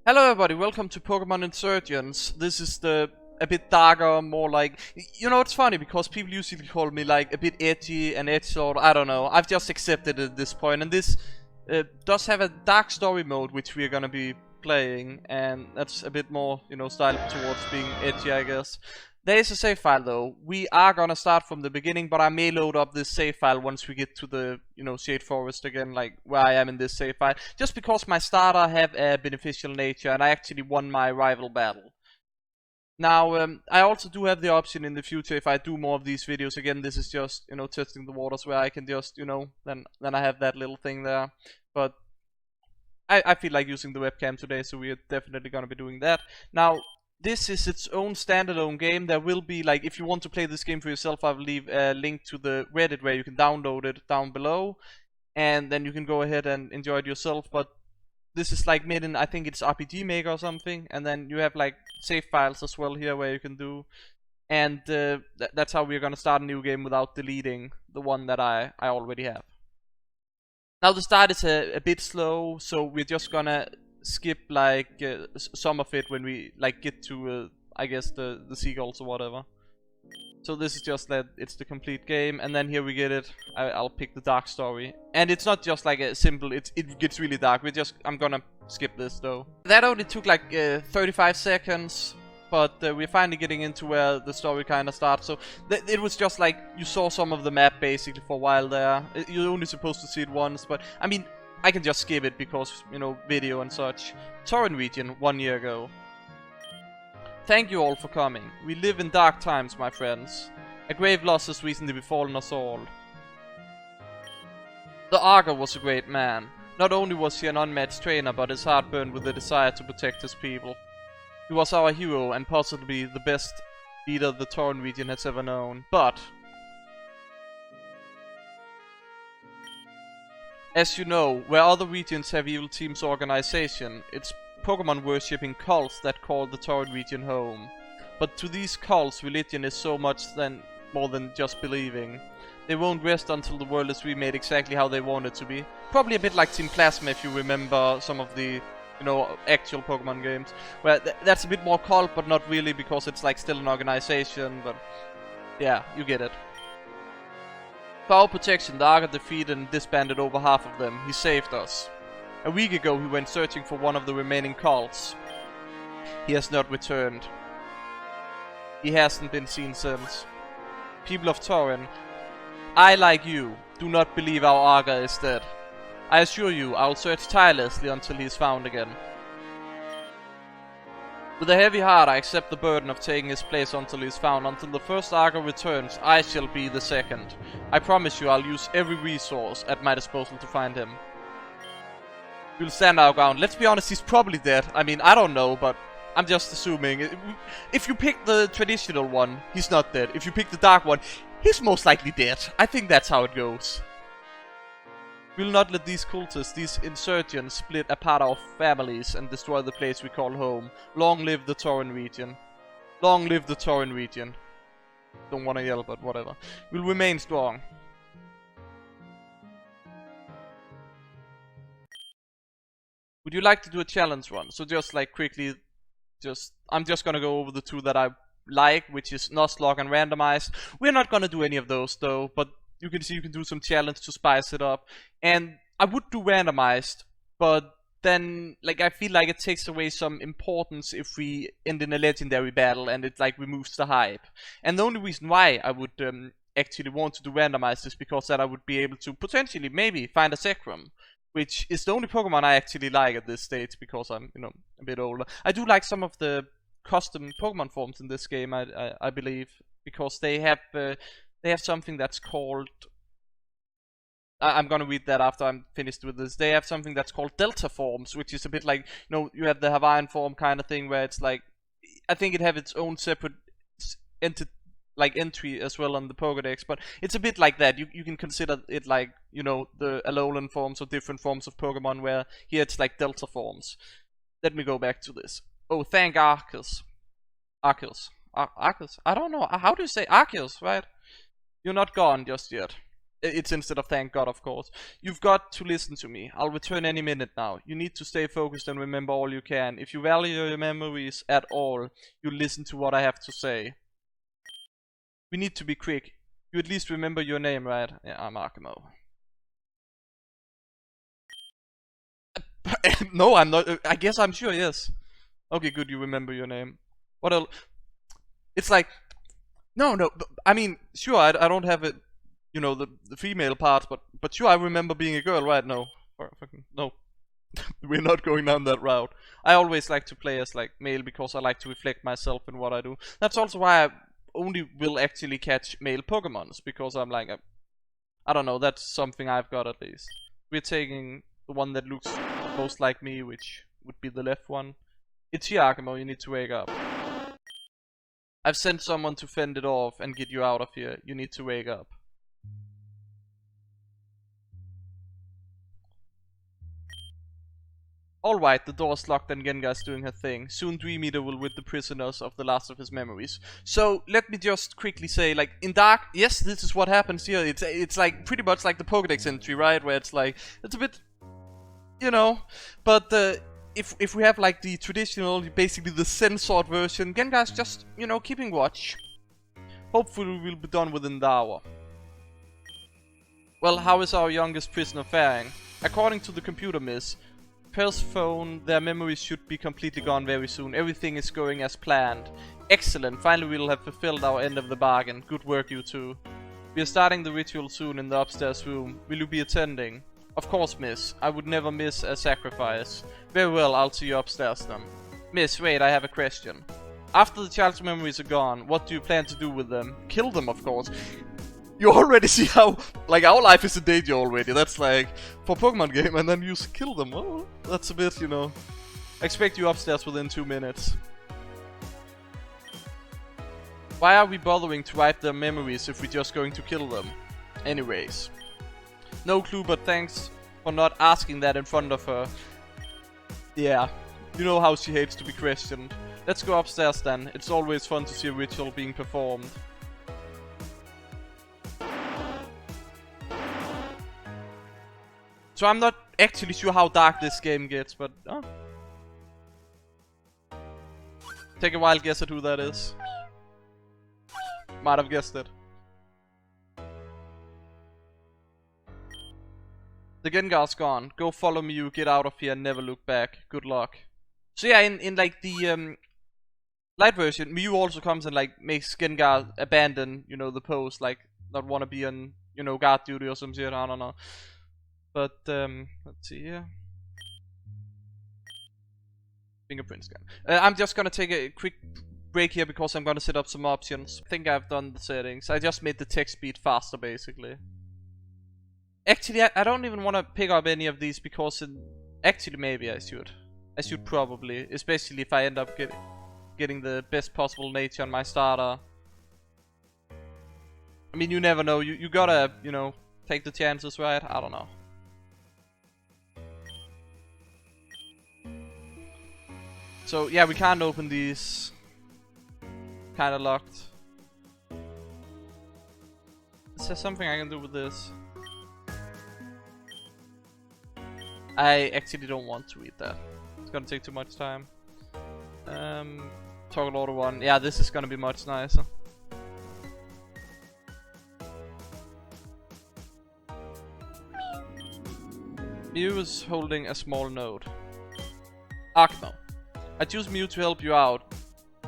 Hello everybody, welcome to Pokemon Insurgence. This is the a bit darker, more like, it's funny because people usually call me like a bit edgy and edgelord. I don't know, I've just accepted it at this point, and this does have a dark story mode which we're gonna be playing, and that's a bit more, styled towards being edgy, I guess. There is a save file though. We are gonna start from the beginning, but I may load up this save file once we get to the, Shade Forest again, like where I am in this save file. Just because my starter have a beneficial nature and I actually won my rival battle. Now, I also do have the option in the future, if I do more of these videos, again, this is just, testing the waters where I can just, then I have that little thing there. But I feel like using the webcam today, so we're definitely gonna be doing that. Now, this is its own standalone game. There will be, like, if you want to play this game for yourself, I will leave a link to the Reddit where you can download it down below, and then you can go ahead and enjoy it yourself. But this is like made in, I think it's RPG Maker or something, and then you have like save files as well here where you can do, and that's how we're gonna start a new game without deleting the one that I already have. Now the start is a bit slow, so we're just gonna skip like some of it when we like get to I guess the seagulls or whatever. So this is just that it's the complete game, and then here we get it. I'll pick the dark story, and it's not just like a simple. It gets really dark. I'm gonna skip this though. That only took like 35 seconds, but we're finally getting into where the story kind of starts. So it was just like you saw some of the map basically for a while there. You're only supposed to see it once, but I mean, I can just skip it because, video and such. Torren region, 1 year ago. Thank you all for coming. We live in dark times, my friends. A grave loss has recently befallen us all. The Archer was a great man. Not only was he an unmatched trainer, but his heart burned with the desire to protect his people. He was our hero and possibly the best leader the Torren region has ever known. But as you know, where other regions have evil teams organization, it's Pokemon worshipping cults that call the Torren region home. But to these cults, religion is so much more than just believing. They won't rest until the world is remade exactly how they want it to be. Probably a bit like Team Plasma if you remember some of the, actual Pokemon games. Where that's a bit more cult, but not really, because it's like still an organization, but yeah, you get it. For our protection, the Archer defeated and disbanded over half of them. He saved us. A week ago he went searching for one of the remaining cults. He has not returned. He hasn't been seen since. People of Torren, I, like you, do not believe our Archer is dead. I assure you, I will search tirelessly until he is found again. With a heavy heart I accept the burden of taking his place until he is found. Until the first Archer returns, I shall be the second. I promise you I'll use every resource at my disposal to find him. We'll stand our ground. Let's be honest, he's probably dead. I mean, I don't know, but I'm just assuming. If you pick the traditional one, he's not dead. If you pick the dark one, he's most likely dead. I think that's how it goes. We'll not let these cultists, these insurgents, split apart our families and destroy the place we call home. Long live the Torren region. Long live the Torren region. Don't wanna yell, but whatever. We'll remain strong. Would you like to do a challenge run? So just like quickly, I'm just gonna go over the two that I like, which is Nuzlocke and randomized. We're not gonna do any of those though, but you can see you can do some challenge to spice it up. And I would do randomized, but then like I feel like it takes away some importance if we end in a legendary battle and it like removes the hype. And the only reason why I would actually want to do randomized is because that I would be able to potentially maybe find a Zekrom, which is the only Pokemon I actually like at this stage because I'm, a bit older. I do like some of the custom Pokemon forms in this game, I believe, because they have something that's called. I'm gonna read that after I'm finished with this. They have something that's called Delta forms, which is a bit like, you have the Hawaiian form kind of thing where it's like, I think it have its own separate entry as well on the Pokédex, but it's a bit like that. You can consider it like, the Alolan forms or different forms of Pokemon, where here it's like Delta forms. Let me go back to this. Oh, thank Arceus. Arceus. I don't know. How do you say Arceus, right? You're not gone just yet. It's instead of thank God, of course. You've got to listen to me. I'll return any minute now. You need to stay focused and remember all you can. If you value your memories at all, you listen to what I have to say. We need to be quick. You at least remember your name, right? Yeah, I'm Archimo. No, I'm not. I guess I'm sure, yes. Okay, good, you remember your name. What else? It's like, no, I mean, sure, I don't have it, you know, the female part, but sure, I remember being a girl, right? No. No. We're not going down that route. I always like to play as like male because I like to reflect myself in what I do. That's also why I only will actually catch male Pokemons, because I'm like, I don't know, that's something I've got at least. We're taking the one that looks most like me, which would be the left one. It's here, Archimo, you need to wake up. I've sent someone to fend it off and get you out of here. You need to wake up. Alright, the door's locked and Gengar's doing her thing. Soon Dream Eater will rid the prisoners of the last of his memories. So, let me just quickly say, like, in Dark, yes, this is what happens here. It's like, pretty much like the Pokédex entry, right? Where it's like, it's a bit, you know, but if we have like the traditional, basically the censored version, Gengar's just, you know, keeping watch. Hopefully we'll be done within the hour. Well, how is our youngest prisoner faring? According to the computer, miss, Pearl's phone, their memories should be completely gone very soon. Everything is going as planned. Excellent, finally we'll have fulfilled our end of the bargain. Good work, you two. We are starting the ritual soon in the upstairs room. Will you be attending? Of course, miss. I would never miss a sacrifice. Very well, I'll see you upstairs then. Miss, wait, I have a question. After the child's memories are gone, what do you plan to do with them? Kill them, of course. You already see how, like, our life is in danger already. That's like, for Pokemon game, and then you kill them. Oh, that's a bit, you know. I expect you upstairs within 2 minutes. Why are we bothering to wipe their memories if we're just going to kill them? Anyways. No clue, but thanks for not asking that in front of her. Yeah, you know how she hates to be questioned. Let's go upstairs then. It's always fun to see a ritual being performed. So I'm not actually sure how dark this game gets, but oh. Take a wild guess at who that is. Might have guessed it. The Gengar's gone. Go follow Mew, get out of here and never look back. Good luck. So yeah, in like the light version, Mew also comes and like makes Gengar abandon, you know, the post, like not wanna be on, you know, guard duty or some shit, I don't know. But let's see here. Fingerprint scan. I'm just gonna take a quick break here because I'm gonna set up some options. I think I've done the settings. I just made the text speed faster basically. Actually, I don't even want to pick up any of these because actually maybe I should. I should probably, especially if I end up getting the best possible nature on my starter. I mean, you never know. You gotta, you know, take the chances, right? I don't know. So yeah, we can't open these. Kinda locked. Is there something I can do with this? I actually don't want to read that. It's gonna take too much time. Toggle order 1. Yeah, this is gonna be much nicer. Mew is holding a small note. Archimo, I choose Mew to help you out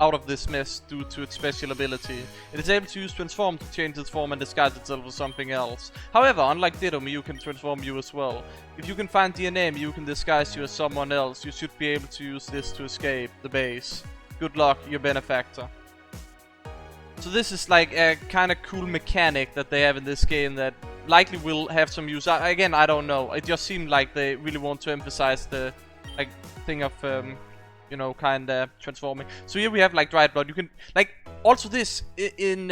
of this mess due to its special ability. It is able to use Transform to change its form and disguise itself as something else. However, unlike Ditto, Mew can transform you as well. If you can find DNA, Mew can disguise you as someone else. You should be able to use this to escape the base. Good luck, your benefactor. So this is like a kind of cool mechanic that they have in this game that likely will have some use. Again, I don't know. It just seemed like they really want to emphasize the like thing of you know, kinda transforming. So here we have like dried blood. You can like also this in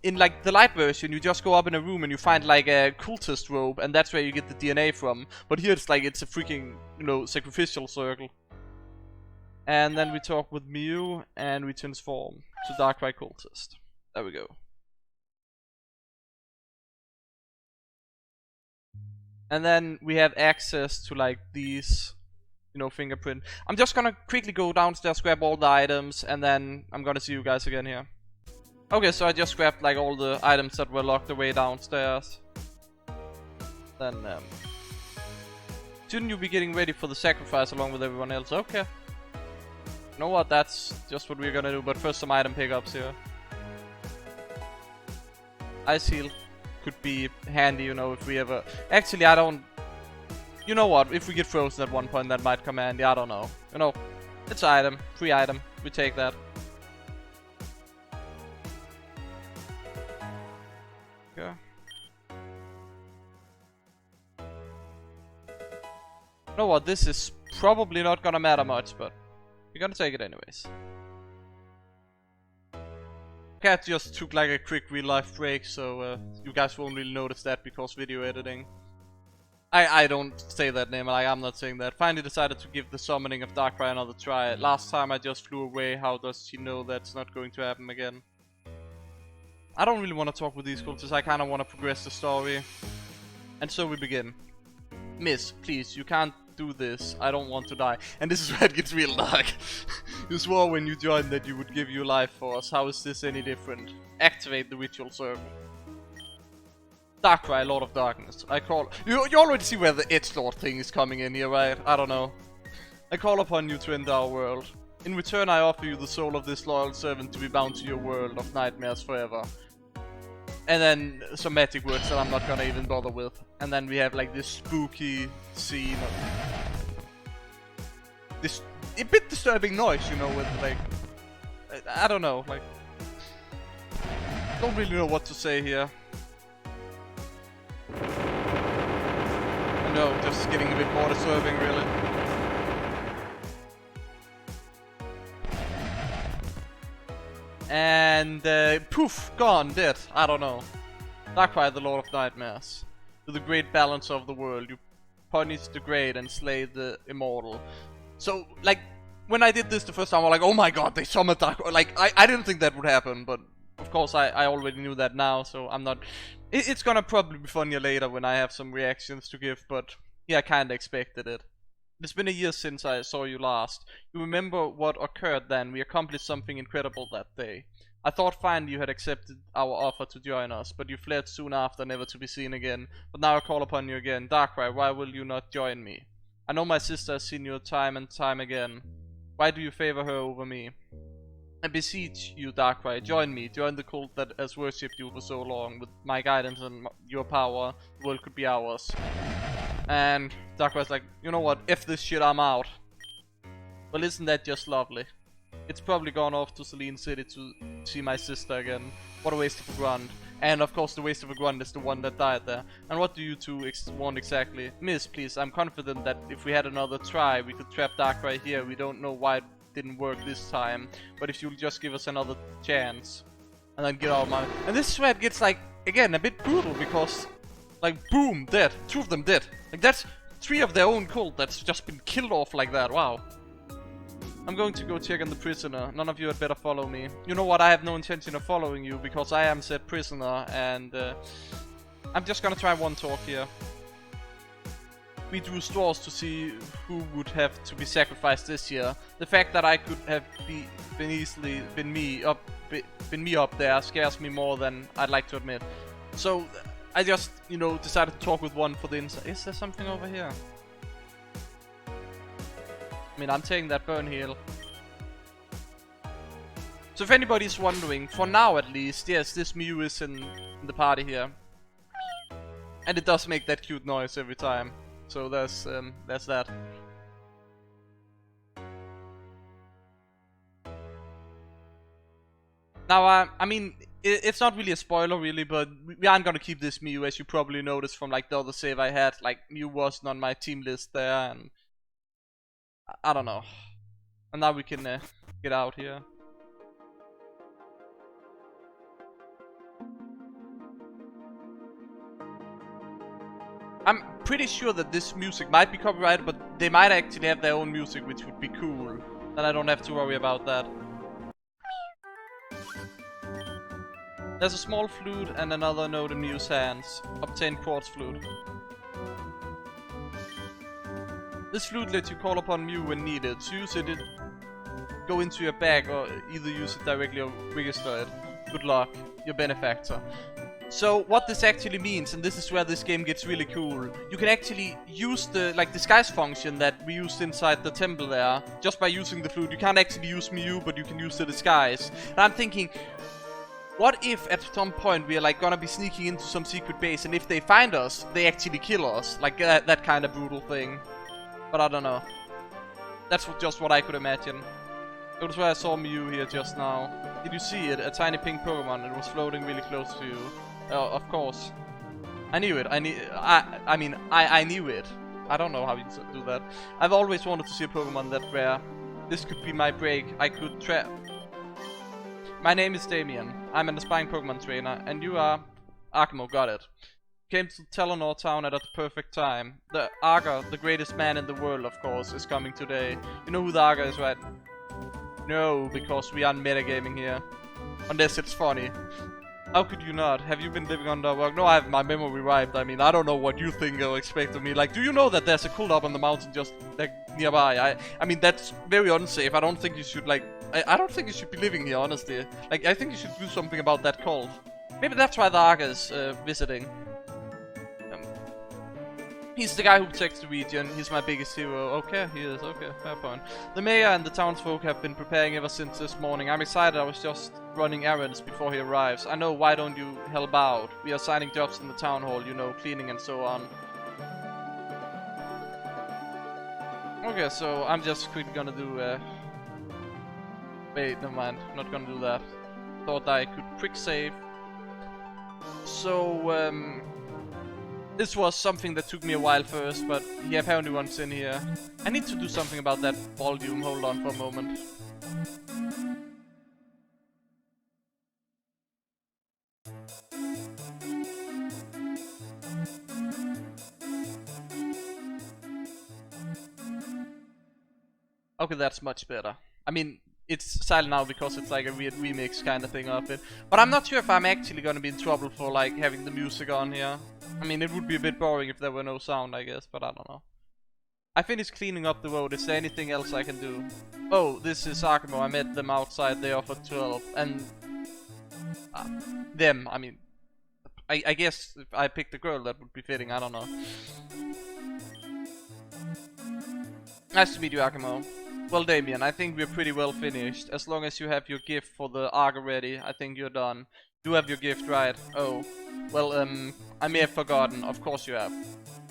like the light version. You just go up in a room and you find like a cultist robe, and that's where you get the DNA from. But here it's like it's a freaking, you know, sacrificial circle. And then we talk with Mew and we transform to Darkrai Cultist. There we go. And then we have access to like these, you know, fingerprint. I'm just gonna quickly go downstairs, grab all the items, and then I'm gonna see you guys again here. Okay, so I just grabbed like all the items that were locked away downstairs. Then, shouldn't you be getting ready for the sacrifice along with everyone else? Okay. You know what, that's just what we're gonna do, but first some item pickups here. Ice heal could be handy, you know, if we ever... Actually, I don't... You know what, if we get frozen at one point, that might come handy, I don't know. You know, it's an item, free item, we take that. Okay. You know what, this is probably not gonna matter much, but we're gonna take it anyways. Cat just took like a quick real life break, so you guys won't really notice that because video editing. I don't say that name, like I'm not saying that. Finally decided to give the summoning of Darkrai another try. Last time I just flew away, how does she know that's not going to happen again? I don't really want to talk with these cultists, I kinda want to progress the story. And so we begin. Miss, please, you can't do this. I don't want to die. And this is where it gets real dark. You swore when you joined that you would give your life for us. How is this any different? Activate the ritual circle. Darkrai, Lord of Darkness. I call... You already see where the Edgelord thing is coming in here, right? I don't know. I call upon you to enter our world. In return, I offer you the soul of this loyal servant to be bound to your world of nightmares forever. And then some magic words that I'm not gonna even bother with. And then we have like this spooky scene of this a bit disturbing noise, you know, with like I don't know, like don't really know what to say here. I know, just getting a bit more disturbing really. And poof, gone, dead. I don't know. Darkrai, the Lord of Nightmares. To the great balance of the world, you punish the great and slay the immortal. So, like, when I did this the first time, I was like, oh my god, they summoned Darkrai. Like, I didn't think that would happen, but of course I already knew that now, so I'm not... It's gonna probably be funnier later when I have some reactions to give, but yeah, I kinda expected it. It's been a year since I saw you last. You remember what occurred then? We accomplished something incredible that day. I thought finally you had accepted our offer to join us, but you fled soon after, never to be seen again. But now I call upon you again. Darkrai, why will you not join me? I know my sister has seen you time and time again. Why do you favor her over me? I beseech you, Darkrai, join me. Join the cult that has worshipped you for so long. With my guidance and your power, the world could be ours. And Darkrai's like, you know what, F this shit, I'm out. Well, isn't that just lovely? It's probably gone off to Selene City to see my sister again. What a waste of a grunt. And of course the waste of a grunt is the one that died there. And what do you two want exactly? Miss, please, I'm confident that if we had another try, we could trap Darkrai here. We don't know why it didn't work this time. But if you'll just give us another chance. And then get out my... And this is where it gets like, again, a bit brutal because... Like, boom, dead. 2 of them dead. Like, that's 3 of their own cult that's just been killed off like that. Wow. I'm going to go check on the prisoner. None of you had better follow me. You know what? I have no intention of following you because I am said prisoner and I'm just gonna try one talk here. We drew straws to see who would have to be sacrificed this year. The fact that I could have been me up there scares me more than I'd like to admit. So I just, you know, decided to talk with one for the inside. Is there something over here? I mean, I'm taking that burn heal. So if anybody's wondering, for now at least, yes, this Mew is in the party here. And it does make that cute noise every time. So there's that. Now, I mean, it's not really a spoiler really, but we aren't gonna keep this Mew, as you probably noticed from like the other save I had. Like, Mew wasn't on my team list there, and I don't know. And now we can get out here. I'm pretty sure that this music might be copyrighted, but they might actually have their own music, which would be cool. Then I don't have to worry about that. There's a small flute and another note in Mew's hands. Obtain quartz flute. This flute lets you call upon Mew when needed. So use it, go into your bag or either use it directly or register it. Good luck, your benefactor. So what this actually means, and this is where this game gets really cool, you can actually use the disguise function that we used inside the temple there, just by using the flute. You can't actually use Mew, but you can use the disguise. And I'm thinking, what if at some point we are like gonna be sneaking into some secret base, and if they find us, they actually kill us, like that kind of brutal thing. But I don't know. That's just what I could imagine. It was where I saw Mew here just now. Did you see it? A tiny pink Pokemon. It was floating really close to you. Of course. I knew it. I knew it. I don't know how you do that. I've always wanted to see a Pokemon that rare. This could be my break. I could try. My name is Damien. I'm an aspiring Pokemon trainer, and you are Archimo. Got it. Came to Telenor Town at the perfect time. The Arga, the greatest man in the world, of course, is coming today. You know who the Arga is, right? No, because we aren't metagaming here. Unless it's funny. How could you not? Have you been living under a rock? No, I have my memory wiped. I mean, I don't know what you think or expect of me. Like, do you know that there's a cult up on the mountain just like nearby? I mean, that's very unsafe. I don't think you should like. I don't think you should be living here, honestly. Like, I think you should do something about that cult. Maybe that's why the Arga is visiting. He's the guy who protects the region. He's my biggest hero. Okay, he is. Okay, fair point. The mayor and the townsfolk have been preparing ever since this morning. I'm excited. I was just running errands before he arrives. I know, why don't you help out? We are assigning jobs in the town hall, you know, cleaning and so on. Okay, so I'm just quickly gonna do wait, never mind. I'm not gonna do that. Thought I could quick save. So, this was something that took me a while first, but he apparently wants in here. I need to do something about that volume. Hold on for a moment. Okay, that's much better. I mean, it's silent now because it's like a weird remix kind of thing of it. But I'm not sure if I'm actually gonna be in trouble for like having the music on here. I mean, it would be a bit boring if there were no sound, I guess, but I don't know. I finished cleaning up the road. Is there anything else I can do? Oh, this is Archimo. I met them outside. They offered 12. And them, I mean, I guess if I picked a girl, that would be fitting. I don't know. Nice to meet you, Archimo. Well, Damien, I think we're pretty well finished. As long as you have your gift for the Arga ready, I think you're done. You have your gift, right? Oh. Well, I may have forgotten. Of course you have.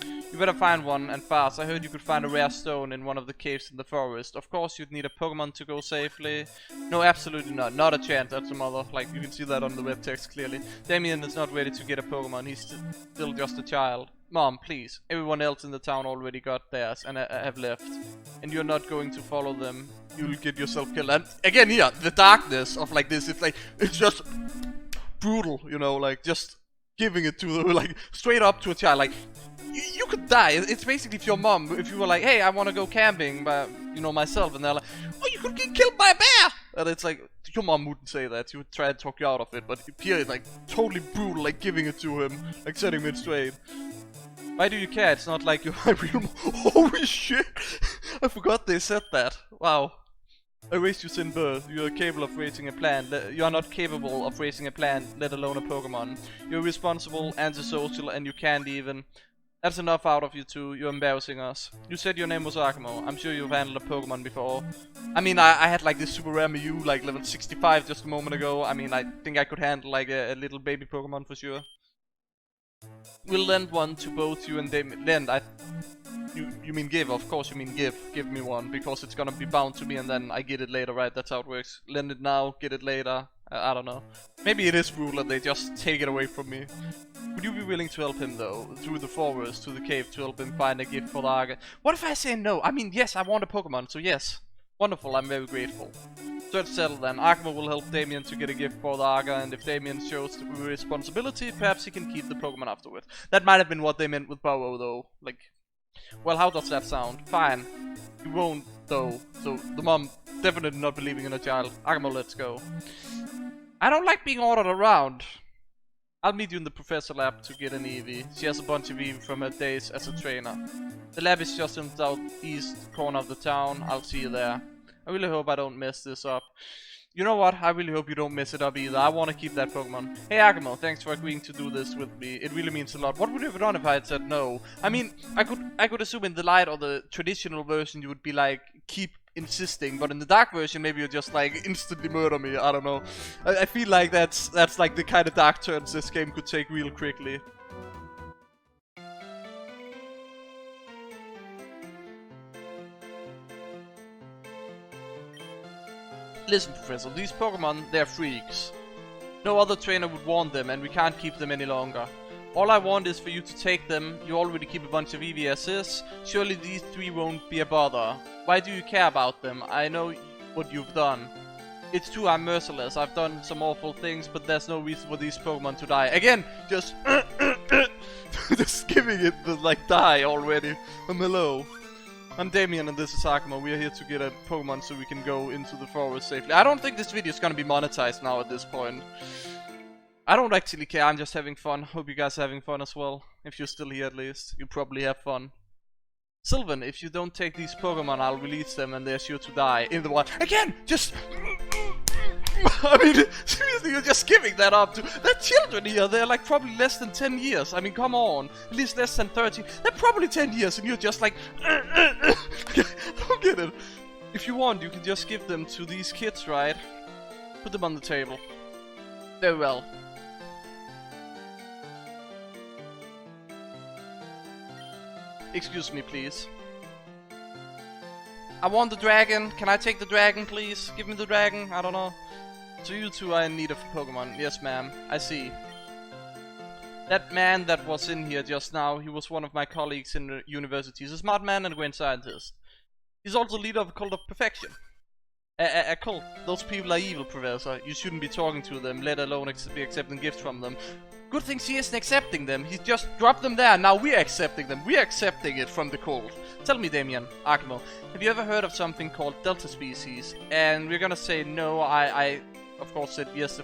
You better find one, and fast. I heard you could find a rare stone in one of the caves in the forest. Of course you'd need a Pokemon to go safely. No, absolutely not. Not a chance, that's a mother. Like, you can see that on the web text clearly. Damien is not ready to get a Pokemon. He's still just a child. Mom, please. Everyone else in the town already got theirs and have left. And you're not going to follow them. You'll get yourself killed. And again here, the darkness of like this, it's like, it's just brutal, you know, like just giving it to the, like, straight up to a child, like, you could die. It's basically if your mom, if you were like, hey, I want to go camping by, you know, myself, and they're like, oh, you could get killed by a bear! And it's like, your mom wouldn't say that, she would try to talk you out of it, but here it's like, totally brutal, like, giving it to him, like, setting it straight. Why do you care? It's not like you're my real holy shit! I forgot they said that. Wow. I raised you since birth. You are capable of raising a plant. You are not capable of raising a plant, let alone a Pokemon. You're irresponsible, antisocial, and you can't even. That's enough out of you two. You're embarrassing us. You said your name was Archimo. I'm sure you've handled a Pokemon before. I mean, I had like this super rare Mew, like level 65 just a moment ago. I mean, I think I could handle like a little baby Pokemon for sure. We'll lend one to both you and Damien. Lend, you mean give, of course you mean give. Give me one, because it's gonna be bound to me and then I get it later, right? That's how it works. Lend it now, get it later. I don't know. Maybe it is brutal and they just take it away from me. Would you be willing to help him though? Through the forest, to the cave, to help him find a gift for the Arga? What if I say no? I mean, yes, I want a Pokemon, so yes. Wonderful, I'm very grateful. So it's settled then. Archimo will help Damien to get a gift for the Arga, and if Damien shows the responsibility, perhaps he can keep the Pokemon afterwards. That might have been what they meant with Burrow though. Like, well, how does that sound? Fine. You won't though. So the mom definitely not believing in a child. Archimo, let's go. I don't like being ordered around. I'll meet you in the professor lab to get an EV. She has a bunch of EV from her days as a trainer. The lab is just in the southeast corner of the town. I'll see you there. I really hope I don't mess this up. You know what? I really hope you don't mess it up either. I want to keep that Pokemon. Hey Archimo, thanks for agreeing to do this with me. It really means a lot. What would you have done if I had said no? I mean, I could assume in the light or the traditional version you would be like, keep insisting, but in the dark version maybe you just like instantly murder me. I don't know. I feel like that's like the kind of dark turns this game could take real quickly. Listen, Professor, these Pokemon, they're freaks. No other trainer would want them, and we can't keep them any longer. All I want is for you to take them. You already keep a bunch of EVSs. Surely these three won't be a bother. Why do you care about them? I know what you've done. It's true, I'm merciless. I've done some awful things, but there's no reason for these Pokemon to die. Again, just just giving it the like die already. Hello. I'm Damien and this is Archimo. We are here to get a Pokemon so we can go into the forest safely. I don't think this video is gonna be monetized now at this point. I don't actually care, I'm just having fun. Hope you guys are having fun as well. If you're still here at least, you probably have fun. Sylvan, if you don't take these Pokemon, I'll release them and they're sure to die in the wild. Again, just... I mean, seriously, you're just giving that up to... They're children here, they're like probably less than 10 years. I mean, come on. At least less than 30. They're probably 10 years and you're just like... I don't get it. If you want, you can just give them to these kids, right? Put them on the table. Very well. Excuse me, please. I want the dragon. Can I take the dragon, please? Give me the dragon. I don't know. So you two are in need of a Pokemon. Yes, ma'am. I see. That man that was in here just now, he was one of my colleagues in the university. He's a smart man and a great scientist. He's also leader of a cult of perfection. A cult. Those people are evil, Professor. You shouldn't be talking to them, let alone be accepting gifts from them. Good thing she isn't accepting them. He just dropped them there. Now we're accepting them. We're accepting it from the cult. Tell me, Damien, Archimo, have you ever heard of something called Delta species? And we're gonna say no. I of course said yes.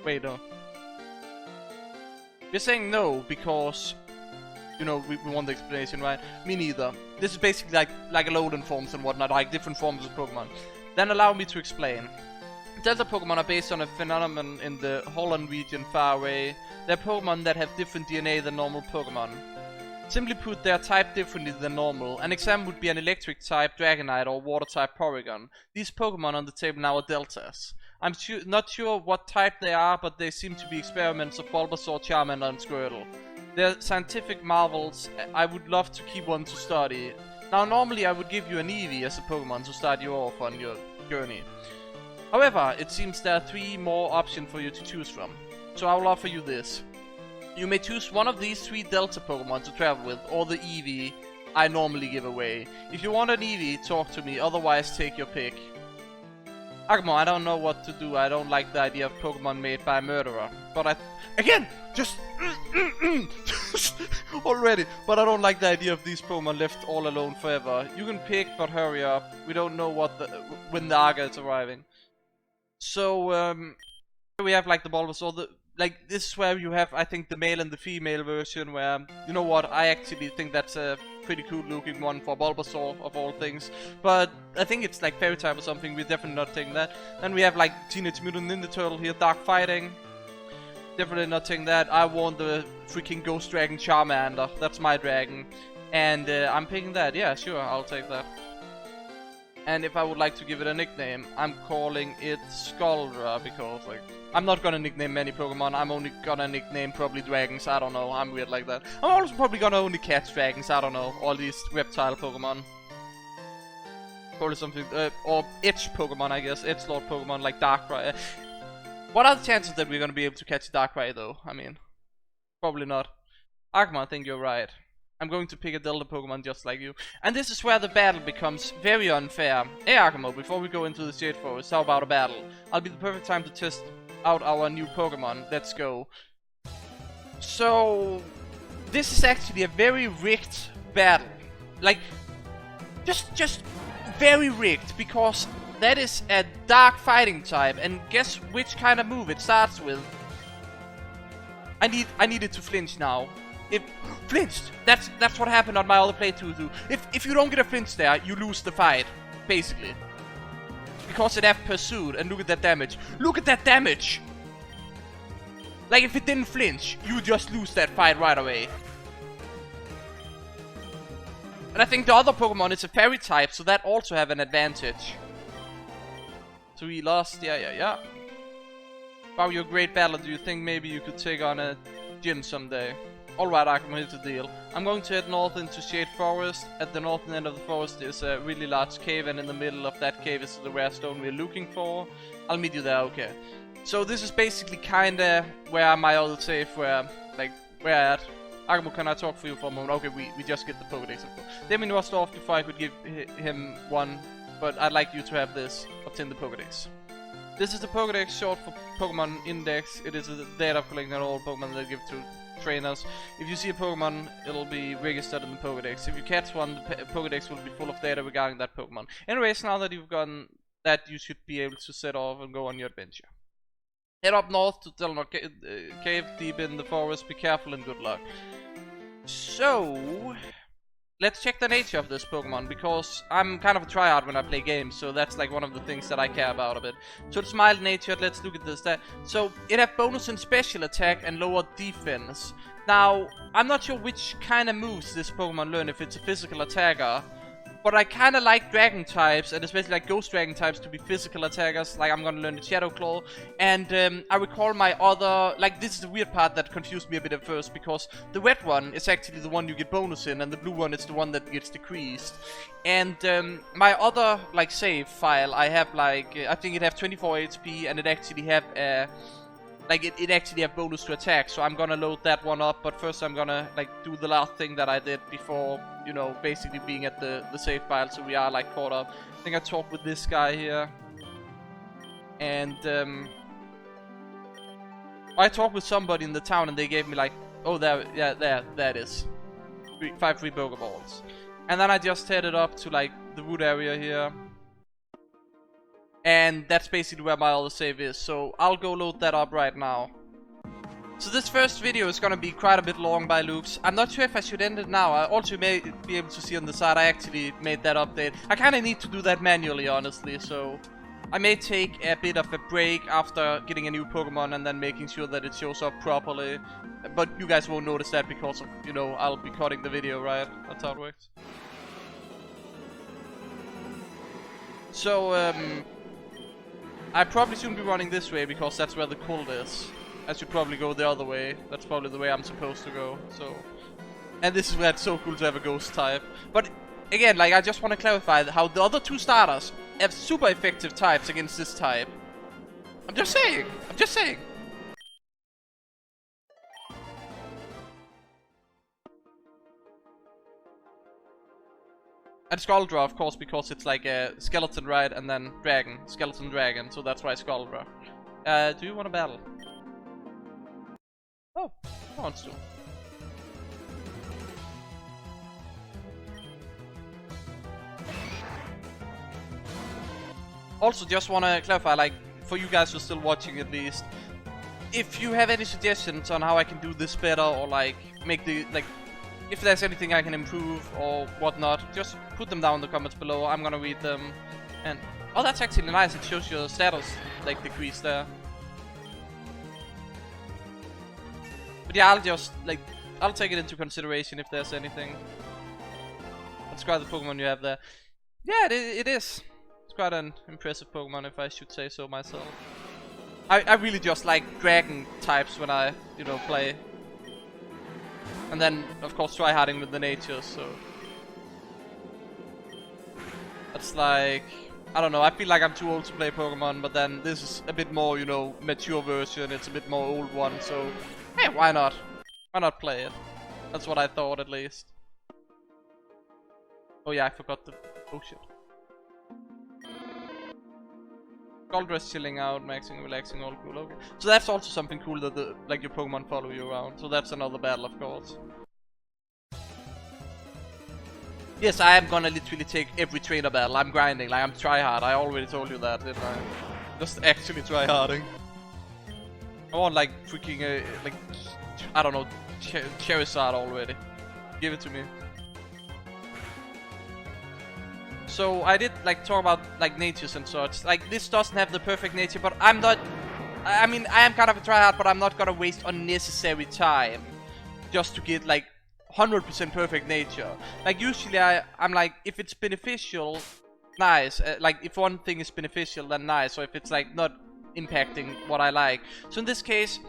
Wait, no. We're saying no because, you know, we want the explanation, right? Me neither. This is basically like Alolan forms and whatnot, like different forms of Pokemon. Then allow me to explain. Delta Pokemon are based on a phenomenon in the Holland region far away. They're Pokemon that have different DNA than normal Pokemon. Simply put, they are typed differently than normal. An example would be an electric type Dragonite or water type Porygon. These Pokemon on the table now are Deltas. I'm not sure what type they are, but they seem to be experiments of Bulbasaur, Charmander and Squirtle. They're scientific marvels. I would love to keep one to study. Now normally I would give you an Eevee as a Pokemon to start you off on your journey. However, it seems there are 3 more options for you to choose from. So I will offer you this. You may choose one of these 3 Delta Pokemon to travel with, or the Eevee I normally give away. If you want an Eevee, talk to me, otherwise take your pick. Archimo, I don't know what to do. I don't like the idea of Pokemon made by a murderer. But again, just already. But I don't like the idea of these Pokemon left all alone forever. You can pick, but hurry up. We don't know when the Arga is arriving. So we have like the Bulbasaur. This is where you have, I think, the male and the female version. Where, you know what? I actually think that's a pretty cool looking one for Bulbasaur of all things. But I think it's like fairy type or something. We're definitely not taking that. Then we have like Teenage Mutant Ninja Turtle here, dark fighting. Definitely not taking that. I want the freaking Ghost Dragon Charmander. That's my dragon. And I'm picking that. Yeah, sure, I'll take that. And if I would like to give it a nickname, I'm calling it Skuldra, because like I'm not gonna nickname many Pokemon. I'm only gonna nickname probably dragons. I don't know. I'm weird like that. I'm also probably gonna only catch dragons. I don't know. All these reptile Pokemon. Probably something or Edge Pokemon, I guess. Edgelord Pokemon like Darkrai. What are the chances that we're gonna be able to catch Darkrai though? I mean, probably not. Archimo, I think you're right. I'm going to pick a Delta Pokemon just like you. And this is where the battle becomes very unfair. Hey Archimo, before we go into the Shade Forest, how about a battle? I'll be the perfect time to test out our new Pokemon. Let's go. So, this is actually a very rigged battle. Like, just very rigged, because that is a dark fighting type. And guess which kind of move it starts with? I need it to flinch now. If flinched, that's what happened on my other playthrough too. If you don't get a flinch there, you lose the fight, basically. Because it have pursued, and look at that damage. Look at that damage! Like if it didn't flinch, you would just lose that fight right away. And I think the other Pokemon is a fairy type, so that also have an advantage. So we lost, yeah. Wow, you're a great battler. Do you think maybe you could take on a gym someday? Alright, Archimo, here's the deal. I'm going to head north into Shade Forest. At the northern end of the forest is a really large cave, and in the middle of that cave is the rare stone we're looking for. I'll meet you there, okay. So this is basically kinda where my other save, where at. Archimo, can I talk for you for a moment? Okay, we just get the Pokedex. Damien was off before I could give him one, but I'd like you to have this. Obtain the Pokedex. This is the Pokedex, short for Pokemon Index. It is a data collecting on all Pokemon that give to trainers. If you see a Pokemon, it'll be registered in the Pokedex. If you catch one, the Pokedex will be full of data regarding that Pokemon. Anyways, now that you've gotten that, you should be able to set off and go on your adventure. Head up north to Delnor Cave, deep in the forest. Be careful and good luck. So, let's check the nature of this Pokemon, because I'm kind of a tryhard when I play games, so that's like one of the things that I care about a bit. So it's mild natured. Let's look at this. So it have bonus in special attack and lower defense. Now, I'm not sure which kind of moves this Pokemon learn, if it's a physical attacker. But I kind of like dragon types, and especially like ghost dragon types, to be physical attackers. Like I'm gonna learn the Shadow Claw, and I recall my other, like this is the weird part that confused me a bit at first, because the red one is actually the one you get bonus in, and the blue one is the one that gets decreased. And my other like save file, I have like I think it have 24 HP, and it actually have like it actually have bonus to attack, so I'm gonna load that one up. But first I'm gonna like do the last thing that I did before, you know, basically being at the save file, so we are like caught up. I think I talked with this guy here, and I talked with somebody in the town, and they gave me like, oh there it is, 5 free Pokeballs. And then I just headed up to like the wood area here. And that's basically where my other save is, so I'll go load that up right now. So this first video is gonna be quite a bit long by looks. I'm not sure if I should end it now. I also may be able to see on the side I actually made that update. I kinda need to do that manually, honestly, so I may take a bit of a break after getting a new Pokemon and then making sure that it shows up properly. But you guys won't notice that because of, you know, I'll be cutting the video, right? That's how it works. So, I probably shouldn't be running this way because that's where the cult is. I should probably go the other way. That's probably the way I'm supposed to go. So, and this is where it's so cool to have a ghost type. But again, like I just want to clarify how the other two starters have super effective types against this type. I'm just saying. I'm just saying. And Skuldra, of course, because it's like a skeleton, right? And then dragon. Skeleton dragon. So that's why Skuldra. Do you want to battle? Oh, he wants to. Also, just want to clarify, like, for you guys who are still watching at least, if you have any suggestions on how I can do this better, or like, make the, like, if there's anything I can improve or whatnot, just put them down in the comments below. I'm gonna read them. And oh, that's actually nice. It shows your status like decrease there. But yeah, I'll take it into consideration if there's anything. Describe the Pokemon you have there. Yeah, it is. It's quite an impressive Pokemon, if I should say so myself. I really just like dragon types when I, you know, play. And then, of course, tryharding with the nature, so... It's like... I don't know, I feel like I'm too old to play Pokemon, but then this is a bit more, you know, mature version, it's a bit more old one, so... Hey, why not? Why not play it? That's what I thought, at least. Oh yeah, I forgot the... Oh shit. Skuldra chilling out, maxing, relaxing, all cool, okay. So that's also something cool that the, like your Pokemon follow you around. So that's another battle, of course. Yes, I am gonna literally take every trainer battle. I'm grinding, like I'm tryhard. I already told you that, didn't I? Just actually tryharding. I want like freaking like I don't know, Charizard already. Give it to me. So I did like talk about like natures and such. Like this doesn't have the perfect nature, but I'm not. I mean, I am kind of a tryhard, but I'm not gonna waste unnecessary time just to get like 100% perfect nature. Like usually I'm like, if it's beneficial, nice. Like if one thing is beneficial, then nice. Or if it's like not impacting what I like. So in this case,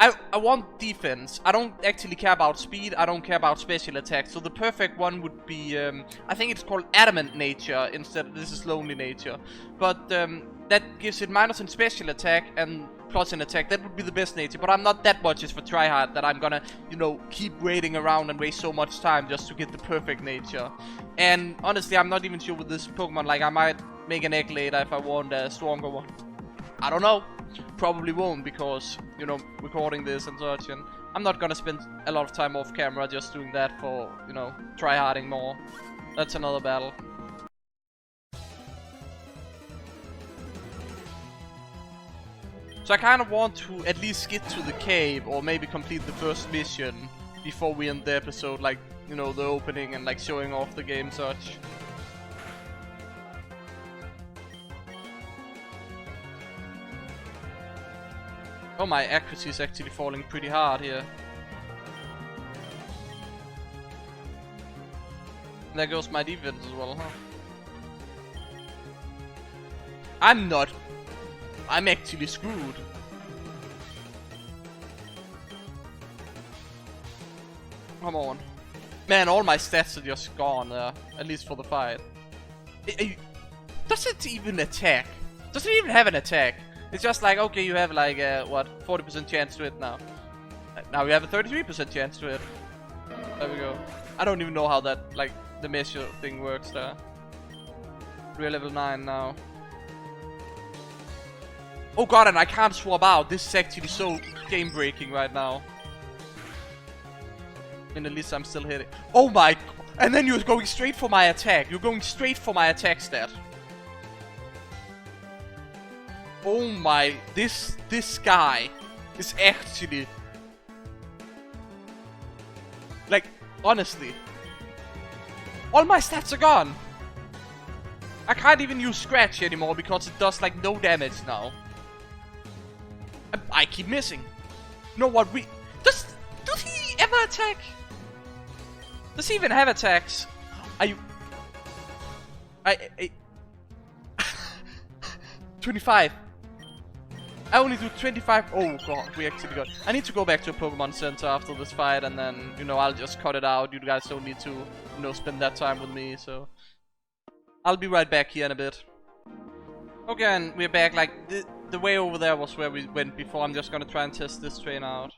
I want defense. I don't actually care about speed. I don't care about special attacks. So the perfect one would be, I think it's called adamant nature instead. This is lonely nature. But that gives it minus in special attack and plus in attack. That would be the best nature. But I'm not that much for tryhard that I'm gonna, you know, keep waiting around and waste so much time just to get the perfect nature. And honestly, I'm not even sure with this Pokemon. Like I might make an egg later if I want a stronger one. I don't know. Probably won't because, you know, recording this and such, and I'm not gonna spend a lot of time off camera just doing that for, you know, tryharding more. That's another battle. So I kind of want to at least get to the cave or maybe complete the first mission before we end the episode, like, you know, the opening and like showing off the game such. Oh, my accuracy is actually falling pretty hard here. There goes my defense as well, huh? I'm not. I'm actually screwed. Come on. Man, all my stats are just gone there. At least for the fight. Does it even attack? Does it even have an attack? It's just like, okay, you have like, what, 40% chance to hit now. Now you have a 33% chance to hit. There we go. I don't even know how that, like, the measure thing works there. We're level 9 now. Oh god, and I can't swap out. This is actually so game-breaking right now. I mean, at least I'm still hitting. Oh my... And then you're going straight for my attack. You're going straight for my attack stat. Oh my, this guy is actually, like, honestly, all my stats are gone. I can't even use Scratch anymore because it does like no damage now. I keep missing. You know what, does he ever attack? Does he even have attacks? Are you, 25. I only do 25. Oh god, we actually got. I need to go back to a Pokemon Center after this fight, and then, you know, I'll just cut it out. You guys don't need to, you know, spend that time with me. So I'll be right back here in a bit. Okay, and we're back. Like the way over there was where we went before. I'm just gonna try and test this train out.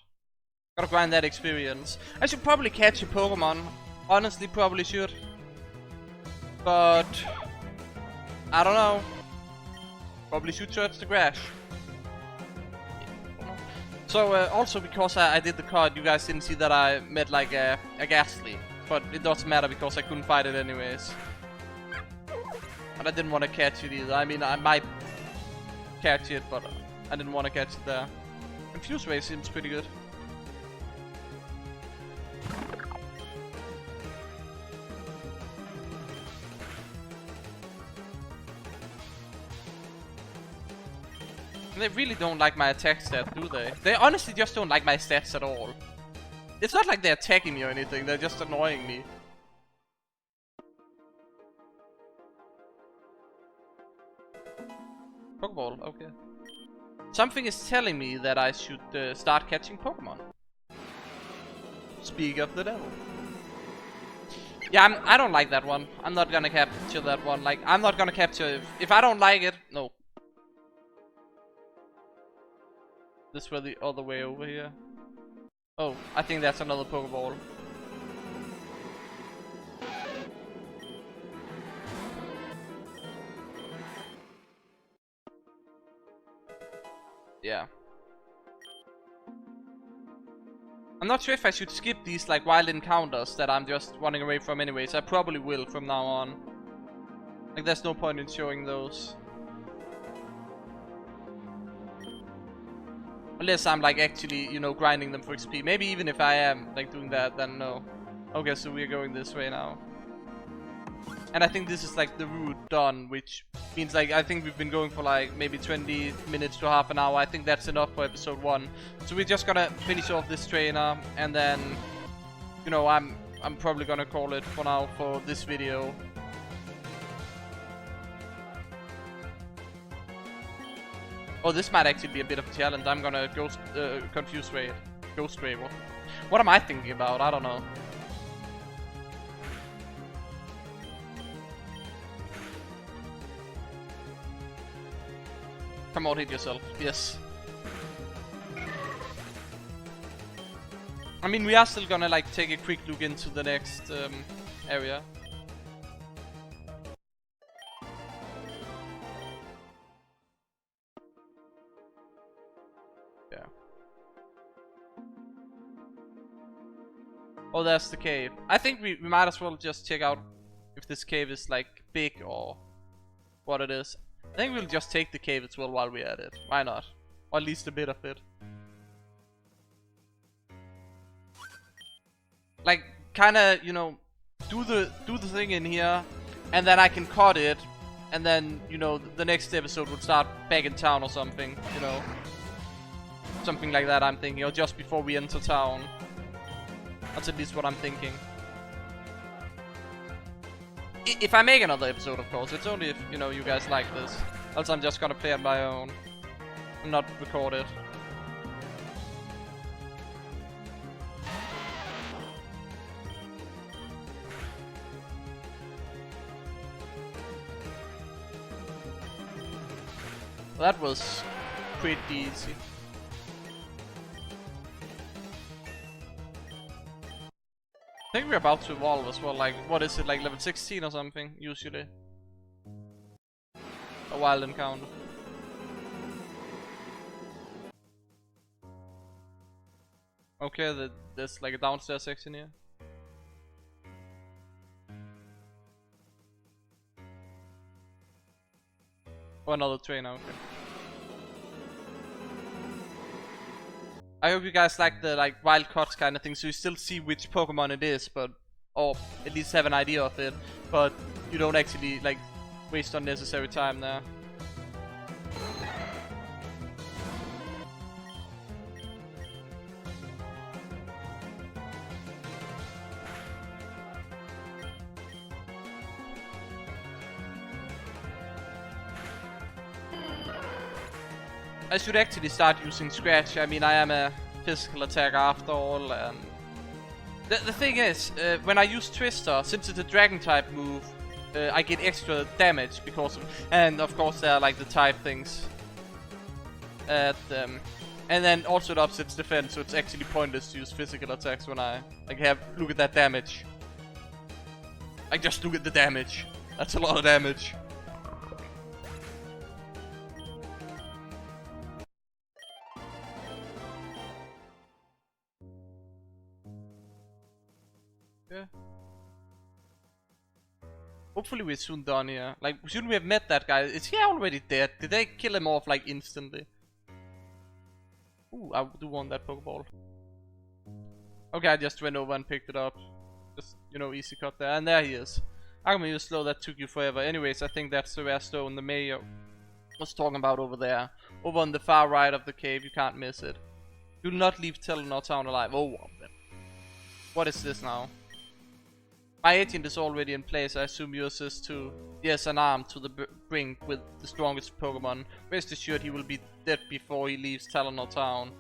Gotta grind that experience. I should probably catch a Pokemon. Honestly, probably should. But I don't know. Probably should search the grass. So also because I did the card, you guys didn't see that I met like a Ghastly, but it doesn't matter because I couldn't fight it anyways. But I didn't want to catch it either. I mean, I might catch it, but I didn't want to catch it there. Confuse Ray seems pretty good. They really don't like my attack stat, do they? They honestly just don't like my stats at all. It's not like they're attacking me or anything, they're just annoying me. Pokeball, okay. Something is telling me that I should start catching Pokemon. Speak of the devil. Yeah, I don't like that one. I'm not gonna capture that one. Like, I'm not gonna capture if I don't like it, no. This way the other way over here. Oh, I think that's another Pokeball. Yeah. I'm not sure if I should skip these like wild encounters that I'm just running away from anyways. I probably will from now on. Like, there's no point in showing those. Unless I'm like actually, you know, grinding them for XP. Maybe even if I am like doing that, then no. Okay, so we're going this way now. And I think this is like the route done, which means like I think we've been going for like maybe 20 minutes to half an hour. I think that's enough for episode 1. So we're just gonna finish off this trainer, and then, you know, I'm probably gonna call it for now for this video. Oh, this might actually be a bit of a challenge. I'm gonna confuse raid. Ghost raid. What am I thinking about? I don't know. Come on, hit yourself. Yes. I mean, we are still gonna like take a quick look into the next area. Yeah. Oh, there's the cave. I think we might as well just check out if this cave is like big or what it is. I think we'll just take the cave as well while we're at it. Why not? Or at least a bit of it. Like, kinda, you know, do the thing in here, and then I can cut it, and then, you know, the next episode would start back in town or something, you know. Something like that I'm thinking, or just before we enter town. That's at least what I'm thinking. If I make another episode, of course. It's only if, you know, you guys like this. Else I'm just gonna play on my own and not record it. Well, that was pretty easy. I think we're about to evolve as well. Like, what is it, like level 16 or something, usually? A wild encounter. Okay, there's like a downstairs section here. Oh, another trainer, okay. I hope you guys like the like wild cuts kind of thing, so you still see which Pokemon it is, but or at least have an idea of it, but you don't actually like waste unnecessary time there. I should actually start using Scratch. I mean, I am a physical attacker after all, and the thing is, when I use Twister, since it's a dragon type move, I get extra damage because of, and of course there are like the type things at and then also it ups its defense, so it's actually pointless to use physical attacks when I like look at that damage. Like, just look at the damage. That's a lot of damage. Yeah. Hopefully we're soon done here. Like, shouldn't we have met that guy? Is he already dead? Did they kill him off like instantly? Ooh, I do want that Pokeball. Okay, I just went over and picked it up. Just, you know, easy cut there. And there he is. Archimo, you slow, that took you forever. Anyways, I think that's the rare stone the mayor was talking about over there. Over on the far right of the cave, you can't miss it. Do not leave Telenor Town alive. Oh, what is this now? My agent is already in place, I assume yours is too. Yes, an arm to the brink with the strongest Pokemon. Rest assured he will be dead before he leaves Telenor Town.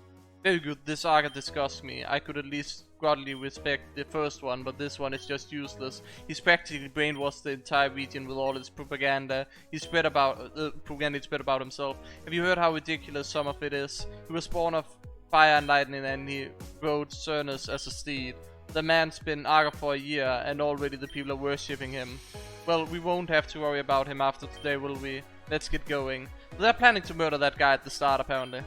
Very good, this Arga disgusts me. I could at least godly respect the first one, but this one is just useless. He's practically brainwashed the entire region with all his propaganda. He spread about propaganda he spread about himself. Have you heard how ridiculous some of it is? He was born of fire and lightning, and he rode Cernus as a steed. The man's been Arga for a year, and already the people are worshipping him. Well, we won't have to worry about him after today, will we? Let's get going. They're planning to murder that guy at the start, apparently.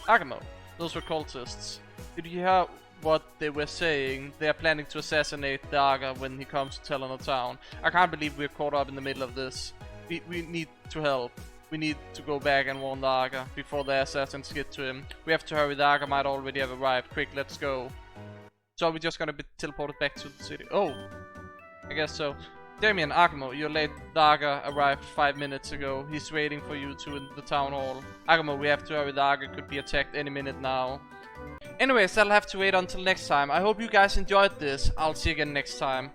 Archimo, those were cultists. Did you hear what they were saying? They are planning to assassinate the Arga when he comes to Telenor Town. I can't believe we're caught up in the middle of this. We need to help. we need to go back and warn the Arga before the assassins get to him. We have to hurry, the Arga might already have arrived. Quick, let's go. So are we just gonna be teleported back to the city? Oh, I guess so. Damien, Archimo, you're late. The Arga arrived 5 minutes ago. He's waiting for you two in the town hall. Archimo, we have to hurry, the Arga could be attacked any minute now. Anyways, that'll have to wait until next time. I hope you guys enjoyed this. I'll see you again next time.